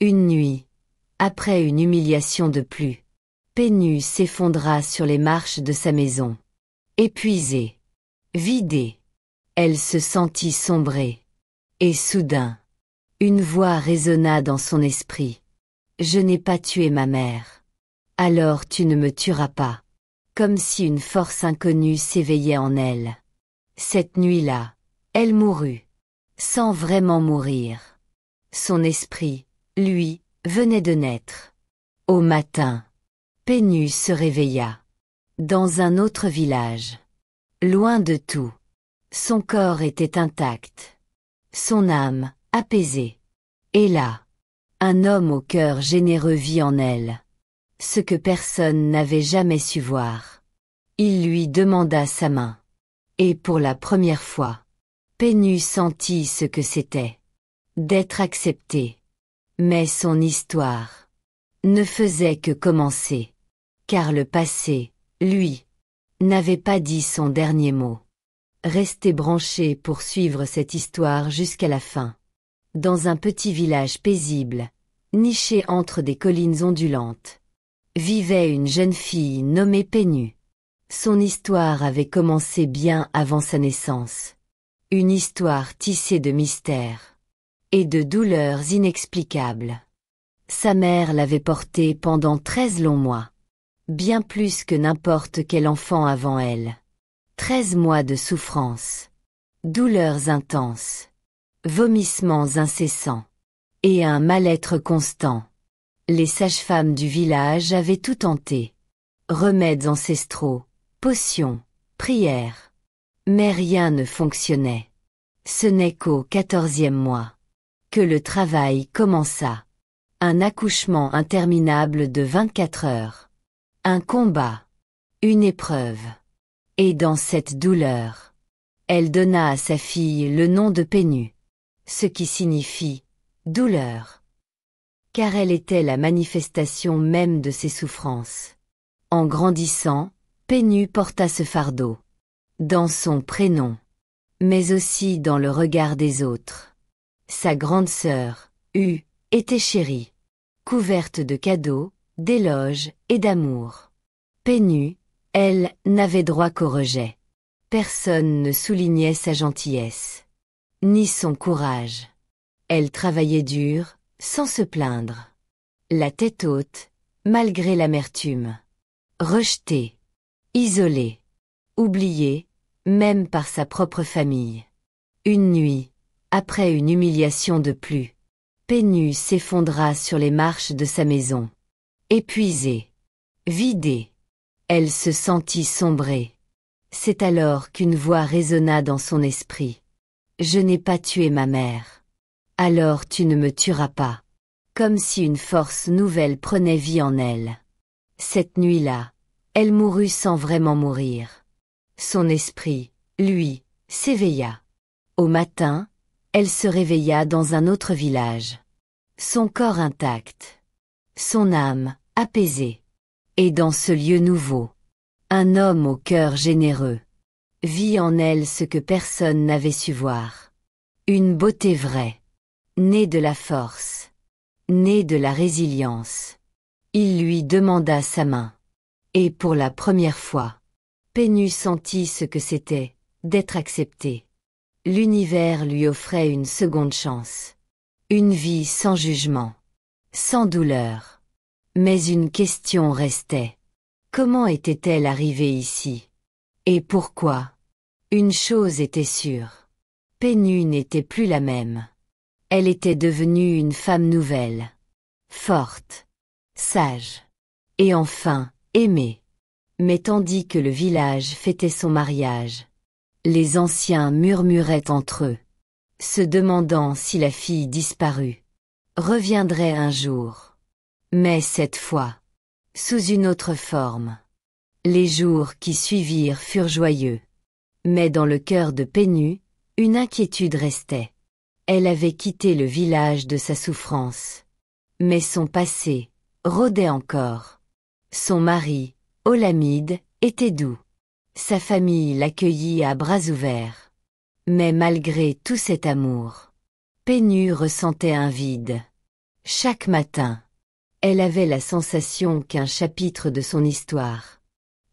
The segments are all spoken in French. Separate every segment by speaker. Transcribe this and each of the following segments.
Speaker 1: Une nuit, après une humiliation de plus, Pénu s'effondra sur les marches de sa maison. Épuisée, vidée, elle se sentit sombrer. Et soudain, une voix résonna dans son esprit. « Je n'ai pas tué ma mère. Alors tu ne me tueras pas. » Comme si une force inconnue s'éveillait en elle. Cette nuit-là, elle mourut, sans vraiment mourir. Son esprit, lui, venait de naître. Au matin, Pénu se réveilla. Dans un autre village. Loin de tout. Son corps était intact. Son âme, apaisée. Et là, un homme au cœur généreux vit en elle. Ce que personne n'avait jamais su voir. Il lui demanda sa main. Et pour la première fois, Pénu sentit ce que c'était. D'être accepté. Mais son histoire ne faisait que commencer. Car le passé, lui, n'avait pas dit son dernier mot. Restez branchés pour suivre cette histoire jusqu'à la fin. Dans un petit village paisible, niché entre des collines ondulantes, vivait une jeune fille nommée Pénu. Son histoire avait commencé bien avant sa naissance. Une histoire tissée de mystères et de douleurs inexplicables. Sa mère l'avait portée pendant 13 longs mois. Bien plus que n'importe quel enfant avant elle. 13 mois de souffrance, douleurs intenses, vomissements incessants, et un mal-être constant. Les sages-femmes du village avaient tout tenté. Remèdes ancestraux, potions, prières. Mais rien ne fonctionnait. Ce n'est qu'au 14e mois que le travail commença. Un accouchement interminable de 24 heures. Un combat. Une épreuve. Et dans cette douleur, elle donna à sa fille le nom de Pénu, ce qui signifie « douleur ». Car elle était la manifestation même de ses souffrances. En grandissant, Pénu porta ce fardeau. Dans son prénom, mais aussi dans le regard des autres. Sa grande sœur, était chérie, couverte de cadeaux, d'éloges et d'amour. Pénu, elle, n'avait droit qu'au rejet. Personne ne soulignait sa gentillesse, ni son courage. Elle travaillait dur, sans se plaindre. La tête haute, malgré l'amertume. Rejetée, isolée, oubliée, même par sa propre famille. Une nuit, après une humiliation de plus, Pénu s'effondra sur les marches de sa maison. Épuisée, vidée, elle se sentit sombrer. C'est alors qu'une voix résonna dans son esprit. « Je n'ai pas tué ma mère. Alors tu ne me tueras pas. » Comme si une force nouvelle prenait vie en elle. Cette nuit-là, elle mourut sans vraiment mourir. Son esprit, lui, s'éveilla. Au matin, elle se réveilla dans un autre village. Son corps intact. Son âme, apaisée. Et dans ce lieu nouveau, un homme au cœur généreux vit en elle ce que personne n'avait su voir. Une beauté vraie, née de la force, née de la résilience. Il lui demanda sa main. Et pour la première fois, Pénu sentit ce que c'était, d'être accepté. L'univers lui offrait une seconde chance. Une vie sans jugement, sans douleur. Mais une question restait. Comment était-elle arrivée ici? Et pourquoi? Une chose était sûre. Pénu n'était plus la même. Elle était devenue une femme nouvelle. Forte. Sage. Et enfin, aimée. Mais tandis que le village fêtait son mariage, les anciens murmuraient entre eux, se demandant si la fille disparue reviendrait un jour. Mais cette fois, sous une autre forme. Les jours qui suivirent furent joyeux. Mais dans le cœur de Pénu, une inquiétude restait. Elle avait quitté le village de sa souffrance. Mais son passé rôdait encore. Son mari, Olamide, était doux. Sa famille l'accueillit à bras ouverts. Mais malgré tout cet amour, Pénu ressentait un vide. Chaque matin, elle avait la sensation qu'un chapitre de son histoire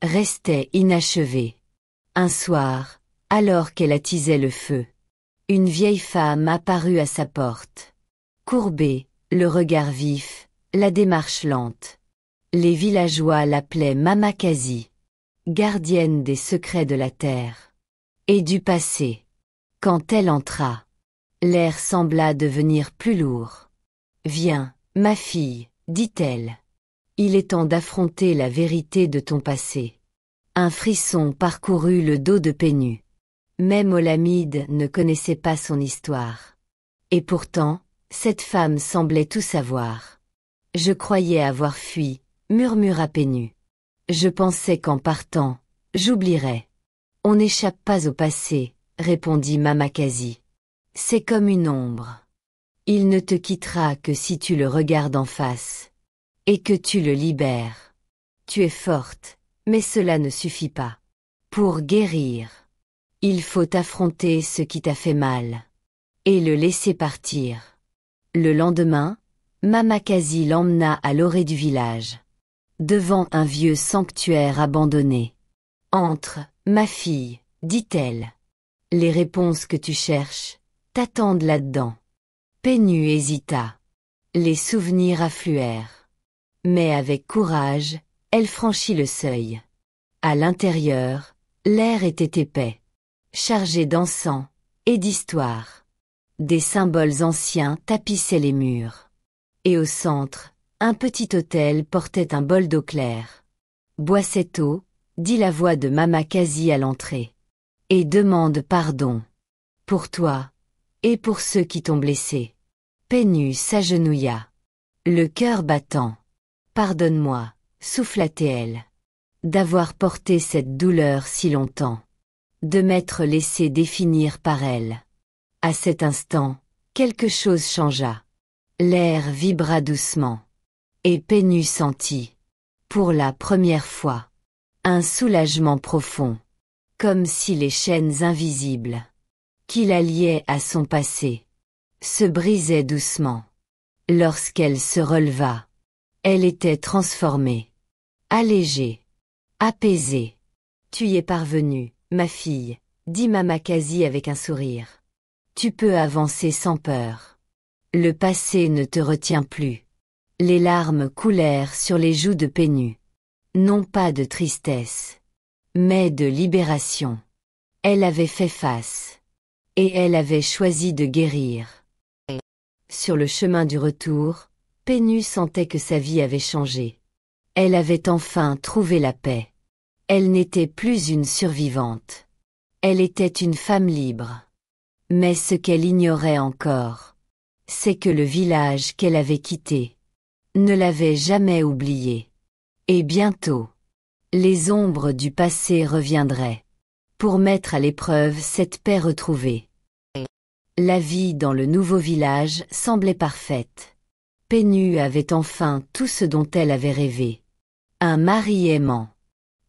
Speaker 1: restait inachevé. Un soir, alors qu'elle attisait le feu, une vieille femme apparut à sa porte. Courbée, le regard vif, la démarche lente. Les villageois l'appelaient Mama Quasi, gardienne des secrets de la terre et du passé. Quand elle entra, l'air sembla devenir plus lourd. « Viens, ma fille, dit-elle. Il est temps d'affronter la vérité de ton passé. » Un frisson parcourut le dos de Pénu. Même Olamide ne connaissait pas son histoire. Et pourtant, cette femme semblait tout savoir. « Je croyais avoir fui, » murmura Pénu. « Je pensais qu'en partant, j'oublierais. »« On n'échappe pas au passé, » répondit Mama Quasi. « C'est comme une ombre. Il ne te quittera que si tu le regardes en face. Et que tu le libères. Tu es forte, mais cela ne suffit pas. Pour guérir, il faut affronter ce qui t'a fait mal. Et le laisser partir. » Le lendemain, Mama Quasi l'emmena à l'orée du village. Devant un vieux sanctuaire abandonné. « Entre, ma fille, dit-elle. Les réponses que tu cherches t'attendent là-dedans. » Pénu hésita. Les souvenirs affluèrent. Mais avec courage, elle franchit le seuil. À l'intérieur, l'air était épais, chargé d'encens et d'histoire. Des symboles anciens tapissaient les murs. Et au centre, un petit autel portait un bol d'eau claire. « Bois cette eau, » dit la voix de Mama Quasi à l'entrée. « Et demande pardon. Pour toi, et pour ceux qui t'ont blessé. » Pénu s'agenouilla. Le cœur battant. « Pardonne-moi, » souffla-t-elle. « D'avoir porté cette douleur si longtemps. De m'être laissé définir par elle. » À cet instant, quelque chose changea. L'air vibra doucement. Et Pénu sentit, pour la première fois, un soulagement profond. Comme si les chaînes invisibles, qui la liaient à son passé, se brisaient doucement. Lorsqu'elle se releva, elle était transformée, allégée, apaisée. « Tu y es parvenue, ma fille, » dit Mama Quasi avec un sourire. « Tu peux avancer sans peur. Le passé ne te retient plus. » Les larmes coulèrent sur les joues de Pénu. Non pas de tristesse, mais de libération. Elle avait fait face. Et elle avait choisi de guérir. Sur le chemin du retour, Pénu sentait que sa vie avait changé. Elle avait enfin trouvé la paix. Elle n'était plus une survivante. Elle était une femme libre. Mais ce qu'elle ignorait encore, c'est que le village qu'elle avait quitté ne l'avait jamais oubliée. Et bientôt, les ombres du passé reviendraient pour mettre à l'épreuve cette paix retrouvée. La vie dans le nouveau village semblait parfaite. Pénu avait enfin tout ce dont elle avait rêvé. Un mari aimant,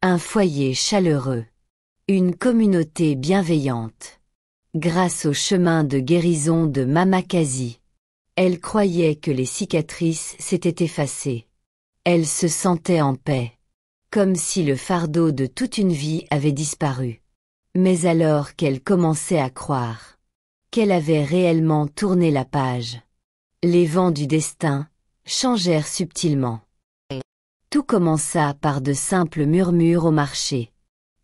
Speaker 1: un foyer chaleureux, une communauté bienveillante. Grâce au chemin de guérison de Mama Quasi, elle croyait que les cicatrices s'étaient effacées. Elle se sentait en paix, comme si le fardeau de toute une vie avait disparu. Mais alors qu'elle commençait à croire qu'elle avait réellement tourné la page, les vents du destin changèrent subtilement. Tout commença par de simples murmures au marché,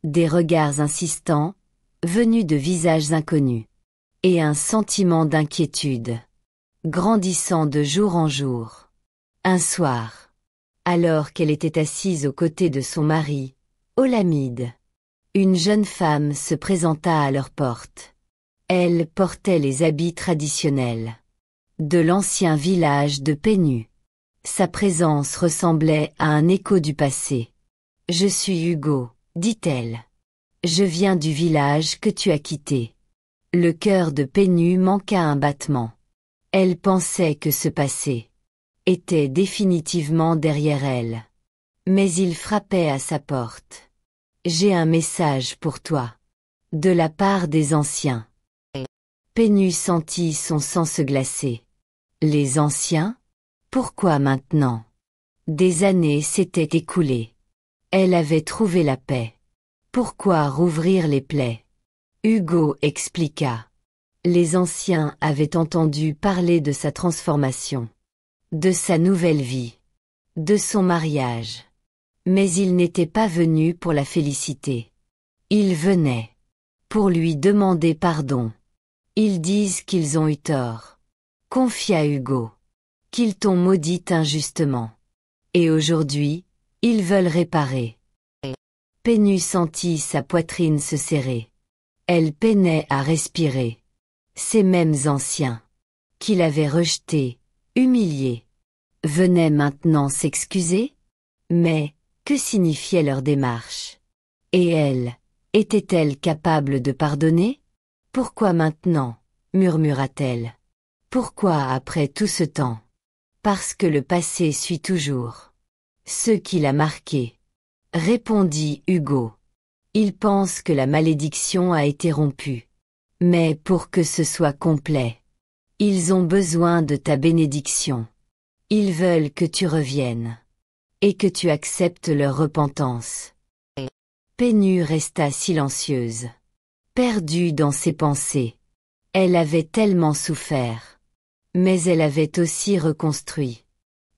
Speaker 1: des regards insistants, venus de visages inconnus, et un sentiment d'inquiétude, grandissant de jour en jour. Un soir, alors qu'elle était assise aux côtés de son mari, Olamide, une jeune femme se présenta à leur porte. Elle portait les habits traditionnels de l'ancien village de Pénu. Sa présence ressemblait à un écho du passé. « Je suis Hugo, » dit-elle. « Je viens du village que tu as quitté. » Le cœur de Pénu manqua un battement. Elle pensait que ce passé était définitivement derrière elle. Mais il frappait à sa porte. « J'ai un message pour toi. De la part des anciens. » Pénu sentit son sang se glacer. Les anciens? Pourquoi maintenant? Des années s'étaient écoulées. Elle avait trouvé la paix. Pourquoi rouvrir les plaies? Hugo expliqua. Les anciens avaient entendu parler de sa transformation, de sa nouvelle vie, de son mariage. Mais ils n'étaient pas venus pour la féliciter. Ils venaient pour lui demander pardon. Ils disent qu'ils ont eu tort. Confia Hugo. Qu'ils t'ont maudit injustement. Et aujourd'hui, ils veulent réparer. Pennu sentit sa poitrine se serrer. Elle peinait à respirer. Ces mêmes anciens, qui l'avaient rejeté, humilié, venaient maintenant s'excuser? Mais, que signifiait leur démarche? Et elle, était-elle capable de pardonner? Pourquoi maintenant? Murmura-t-elle. Pourquoi après tout ce temps? Parce que le passé suit toujours ceux qui l'a marqué, répondit Hugo. Ils pensent que la malédiction a été rompue. Mais pour que ce soit complet, ils ont besoin de ta bénédiction. Ils veulent que tu reviennes et que tu acceptes leur repentance. Pennu resta silencieuse, perdue dans ses pensées. Elle avait tellement souffert. Mais elle avait aussi reconstruit.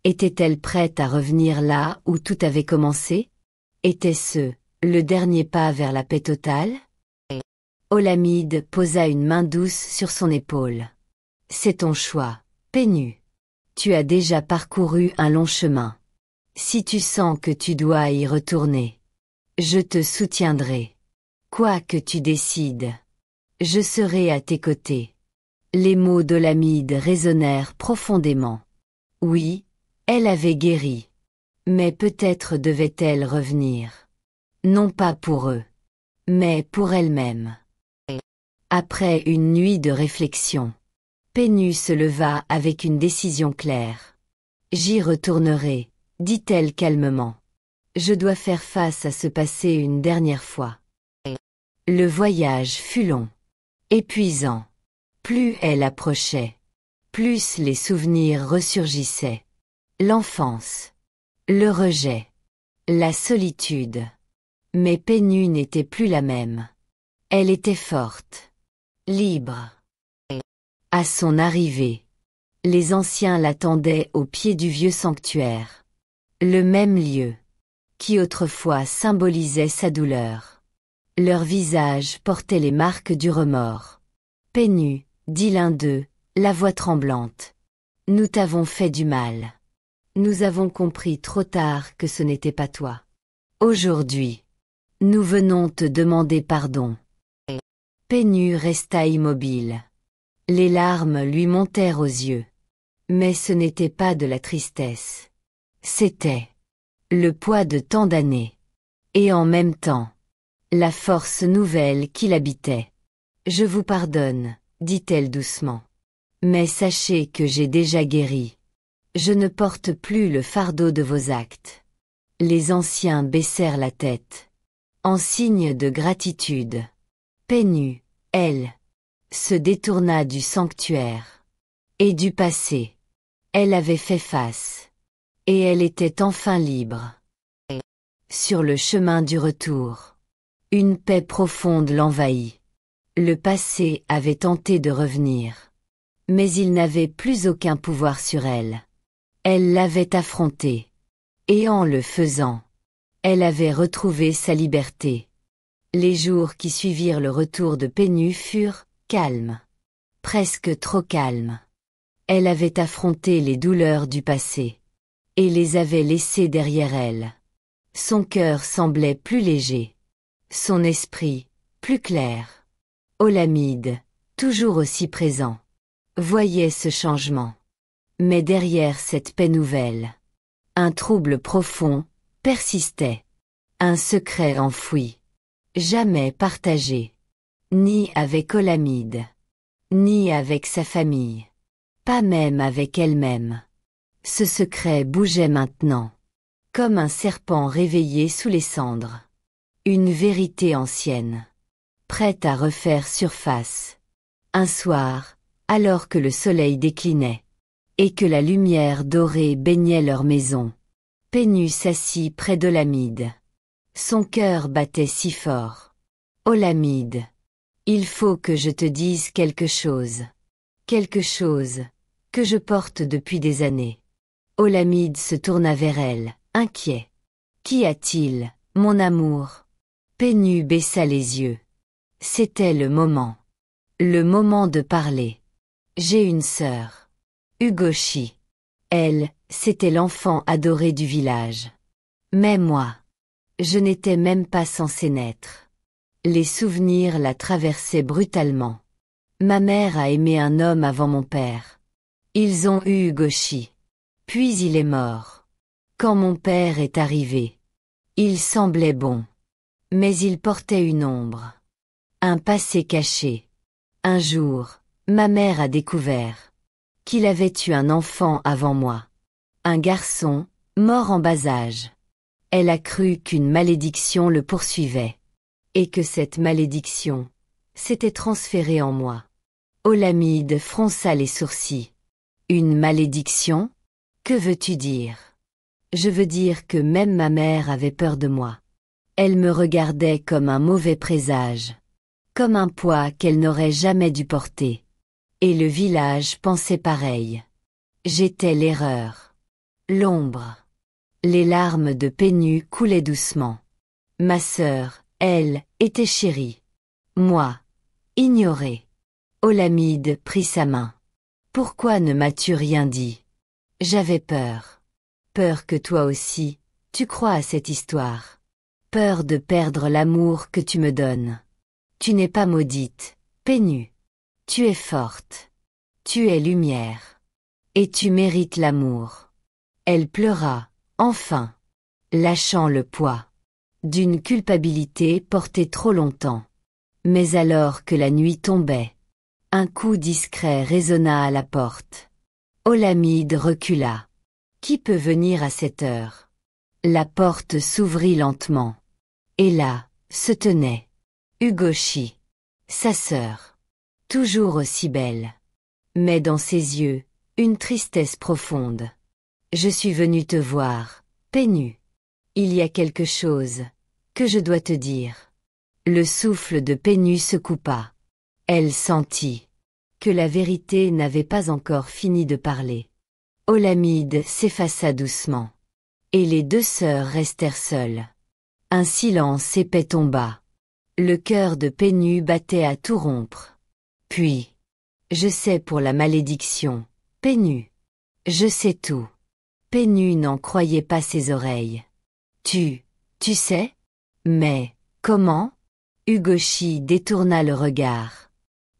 Speaker 1: Était-elle prête à revenir là où tout avait commencé? Était-ce le dernier pas vers la paix totale? Olamide posa une main douce sur son épaule. C'est ton choix, Pennu. Tu as déjà parcouru un long chemin. Si tu sens que tu dois y retourner, je te soutiendrai. Quoi que tu décides, je serai à tes côtés. Les mots d'Olamide résonnèrent profondément. Oui, elle avait guéri. Mais peut-être devait-elle revenir. Non pas pour eux, mais pour elle-même. Après une nuit de réflexion, Pennu se leva avec une décision claire. J'y retournerai, dit-elle calmement. Je dois faire face à ce passé une dernière fois. Le voyage fut long, épuisant. Plus elle approchait, plus les souvenirs ressurgissaient. L'enfance, le rejet, la solitude. Mais Pennu n'était plus la même. Elle était forte, libre. À son arrivée, les anciens l'attendaient au pied du vieux sanctuaire. Le même lieu, qui autrefois symbolisait sa douleur. Leurs visages portaient les marques du remords. Pennu, dit l'un d'eux, la voix tremblante. Nous t'avons fait du mal. Nous avons compris trop tard que ce n'était pas toi. Aujourd'hui, nous venons te demander pardon. Pennu resta immobile. Les larmes lui montèrent aux yeux. Mais ce n'était pas de la tristesse. C'était le poids de tant d'années. Et en même temps, la force nouvelle qui l'habitait. Je vous pardonne, dit-elle doucement. Mais sachez que j'ai déjà guéri. Je ne porte plus le fardeau de vos actes. Les anciens baissèrent la tête, en signe de gratitude. Pennu, elle, se détourna du sanctuaire. Et du passé. Elle avait fait face. Et elle était enfin libre. Sur le chemin du retour, une paix profonde l'envahit. Le passé avait tenté de revenir. Mais il n'avait plus aucun pouvoir sur elle. Elle l'avait affronté. Et en le faisant, elle avait retrouvé sa liberté. Les jours qui suivirent le retour de Pennu furent calmes. Presque trop calmes. Elle avait affronté les douleurs du passé. Et les avait laissées derrière elle. Son cœur semblait plus léger. Son esprit, plus clair. Olamide, toujours aussi présent, voyait ce changement. Mais derrière cette paix nouvelle, un trouble profond persistait. Un secret enfoui. Jamais partagé. Ni avec Olamide. Ni avec sa famille. Pas même avec elle-même. Ce secret bougeait maintenant. Comme un serpent réveillé sous les cendres. Une vérité ancienne. Prête à refaire surface. Un soir, alors que le soleil déclinait, et que la lumière dorée baignait leur maison. Pénu s'assit près d'Olamide. Son cœur battait si fort. Olamide. Il faut que je te dise quelque chose. Quelque chose que je porte depuis des années. Olamide se tourna vers elle, inquiet. Qu'y a-t-il, mon amour? Pénu baissa les yeux. C'était le moment. Le moment de parler. J'ai une sœur. Ugochi. Elle, c'était l'enfant adoré du village. Mais moi, je n'étais même pas censé naître. Les souvenirs la traversaient brutalement. Ma mère a aimé un homme avant mon père. Ils ont eu Ugochi. Puis il est mort. Quand mon père est arrivé, il semblait bon. Mais il portait une ombre. Un passé caché. Un jour, ma mère a découvert qu'il avait eu un enfant avant moi. Un garçon, mort en bas âge. Elle a cru qu'une malédiction le poursuivait. Et que cette malédiction s'était transférée en moi. Olamide fronça les sourcils. Une malédiction? Que veux-tu dire? Je veux dire que même ma mère avait peur de moi. Elle me regardait comme un mauvais présage. Comme un poids qu'elle n'aurait jamais dû porter. Et le village pensait pareil. J'étais l'erreur. L'ombre. Les larmes de Pénu coulaient doucement. Ma sœur, elle, était chérie. Moi, ignorée. Olamide prit sa main. Pourquoi ne m'as-tu rien dit? J'avais peur. Peur que toi aussi, tu crois à cette histoire. Peur de perdre l'amour que tu me donnes. Tu n'es pas maudite, Pénu. Tu es forte. Tu es lumière. Et tu mérites l'amour. Elle pleura, enfin, lâchant le poids d'une culpabilité portée trop longtemps. Mais alors que la nuit tombait, un coup discret résonna à la porte. Olamide recula. Qui peut venir à cette heure? La porte s'ouvrit lentement. Et là, se tenait Ugochi, sa sœur, toujours aussi belle. Mais dans ses yeux, une tristesse profonde. Je suis venue te voir, Pénu. Il y a quelque chose que je dois te dire. Le souffle de Pénu se coupa. Elle sentit que la vérité n'avait pas encore fini de parler. Olamide s'effaça doucement. Et les deux sœurs restèrent seules. Un silence épais tomba. Le cœur de Pénu battait à tout rompre. Puis, je sais pour la malédiction, Pénu. Je sais tout. Pénu n'en croyait pas ses oreilles. Tu sais? Mais, comment? Ugochi détourna le regard.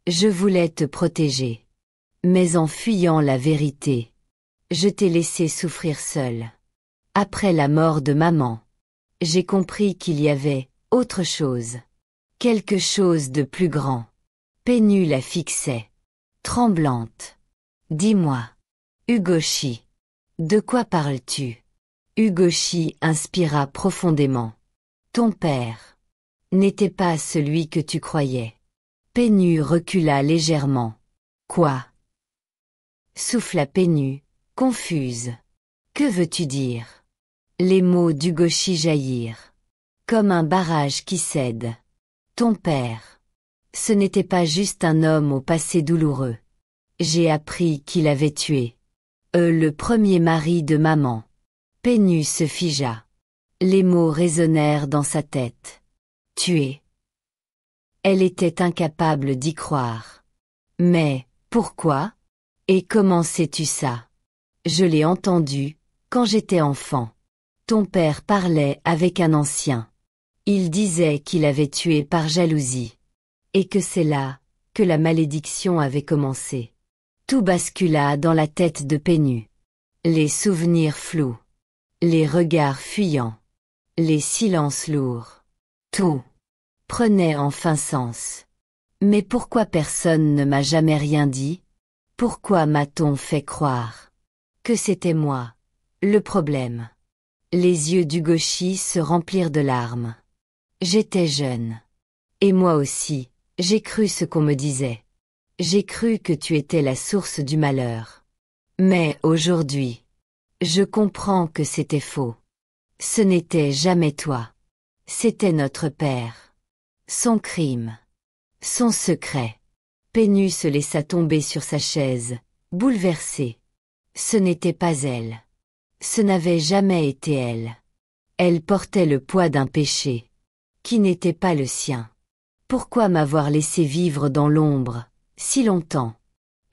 Speaker 1: Je voulais te protéger. Mais en fuyant la vérité, je t'ai laissé souffrir seule. Après la mort de maman, j'ai compris qu'il y avait autre chose. Quelque chose de plus grand. Pénu la fixait. Tremblante. Dis-moi. Ugochi. De quoi parles-tu? Ugochi inspira profondément. Ton père n'était pas celui que tu croyais. Pénu recula légèrement. Quoi? Souffla Pénu, confuse. Que veux-tu dire? Les mots d'Ugochi jaillirent. Comme un barrage qui cède. Ton père. Ce n'était pas juste un homme au passé douloureux. J'ai appris qu'il avait tué. Le premier mari de maman. Pénu se figea. Les mots résonnèrent dans sa tête. Tué. Elle était incapable d'y croire. Mais, pourquoi? Et comment sais-tu ça? Je l'ai entendu, quand j'étais enfant. Ton père parlait avec un ancien. Il disait qu'il avait tué par jalousie. Et que c'est là que la malédiction avait commencé. Tout bascula dans la tête de Pénu. Les souvenirs flous. Les regards fuyants. Les silences lourds. Tout prenait enfin sens. Mais pourquoi personne ne m'a jamais rien dit? Pourquoi m'a-t-on fait croire que c'était moi, le problème? Les yeux d'Ugochi se remplirent de larmes. J'étais jeune. Et moi aussi, j'ai cru ce qu'on me disait. J'ai cru que tu étais la source du malheur. Mais aujourd'hui, je comprends que c'était faux. Ce n'était jamais toi. C'était notre père. Son crime. Son secret. Pennu se laissa tomber sur sa chaise, bouleversée. Ce n'était pas elle. Ce n'avait jamais été elle. Elle portait le poids d'un péché, qui n'était pas le sien. Pourquoi m'avoir laissé vivre dans l'ombre, si longtemps?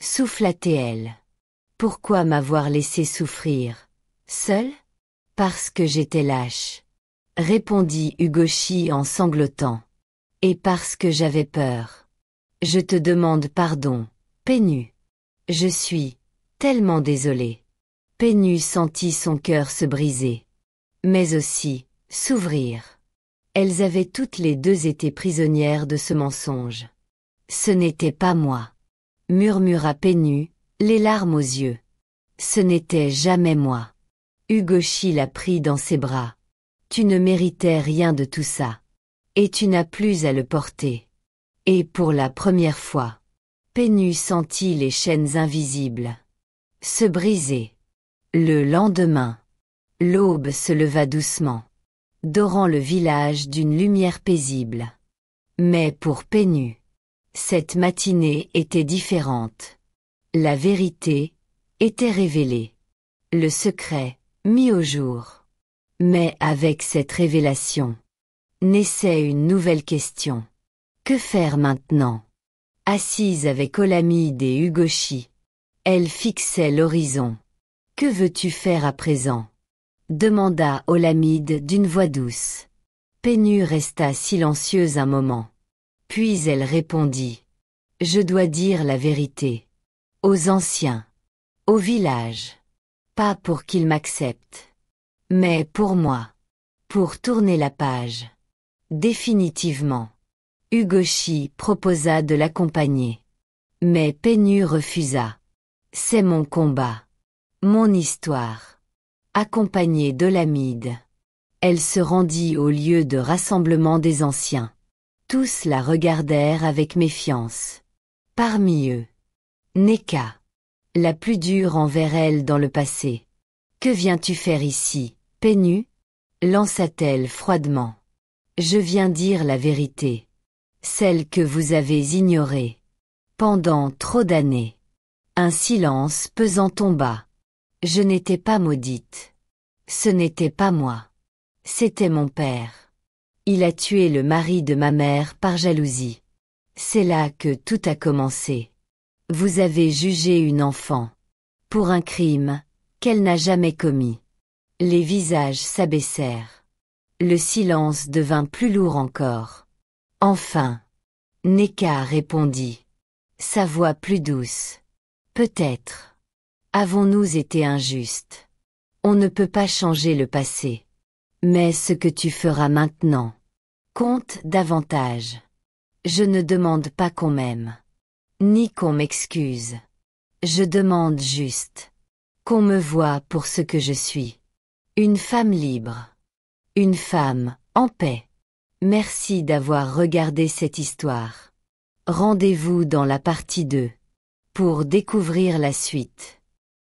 Speaker 1: Souffla-t-elle. Pourquoi m'avoir laissé souffrir, seule? Parce que j'étais lâche, répondit Ugochi en sanglotant. Et parce que j'avais peur. Je te demande pardon, Pennu. Je suis tellement désolé. Pennu sentit son cœur se briser. Mais aussi, s'ouvrir. Elles avaient toutes les deux été prisonnières de ce mensonge. Ce n'était pas moi, murmura Pennu, les larmes aux yeux. Ce n'était jamais moi. Ugochi la prit dans ses bras. Tu ne méritais rien de tout ça. Et tu n'as plus à le porter. Et pour la première fois, Pennu sentit les chaînes invisibles se briser. Le lendemain, l'aube se leva doucement, dorant le village d'une lumière paisible. Mais pour Pennu, cette matinée était différente. La vérité était révélée. Le secret, mis au jour. Mais avec cette révélation, naissait une nouvelle question. Que faire maintenant? Assise avec Olamide et Ugochi, elle fixait l'horizon. Que veux-tu faire à présent? Demanda Olamide d'une voix douce. Pennu resta silencieuse un moment. Puis elle répondit. Je dois dire la vérité. Aux anciens. Au village. Pas pour qu'ils m'acceptent. Mais pour moi. Pour tourner la page. Définitivement. Ugochi proposa de l'accompagner. Mais Pennu refusa. C'est mon combat. Mon histoire. Accompagnée d'Olamide. Elle se rendit au lieu de rassemblement des anciens. Tous la regardèrent avec méfiance. Parmi eux, Neka, la plus dure envers elle dans le passé. Que viens-tu faire ici, Pennu? Lança-t-elle froidement. Je viens dire la vérité. Celle que vous avez ignorée. Pendant trop d'années. Un silence pesant tomba. Je n'étais pas maudite. Ce n'était pas moi. C'était mon père. Il a tué le mari de ma mère par jalousie. C'est là que tout a commencé. Vous avez jugé une enfant. Pour un crime qu'elle n'a jamais commis. Les visages s'abaissèrent. Le silence devint plus lourd encore. Enfin, Neka répondit. Sa voix plus douce. Peut-être. Avons-nous été injustes? On ne peut pas changer le passé. Mais ce que tu feras maintenant compte davantage. Je ne demande pas qu'on m'aime. Ni qu'on m'excuse. Je demande juste qu'on me voie pour ce que je suis. Une femme libre. Une femme en paix. Merci d'avoir regardé cette histoire. Rendez-vous dans la partie 2 pour découvrir la suite.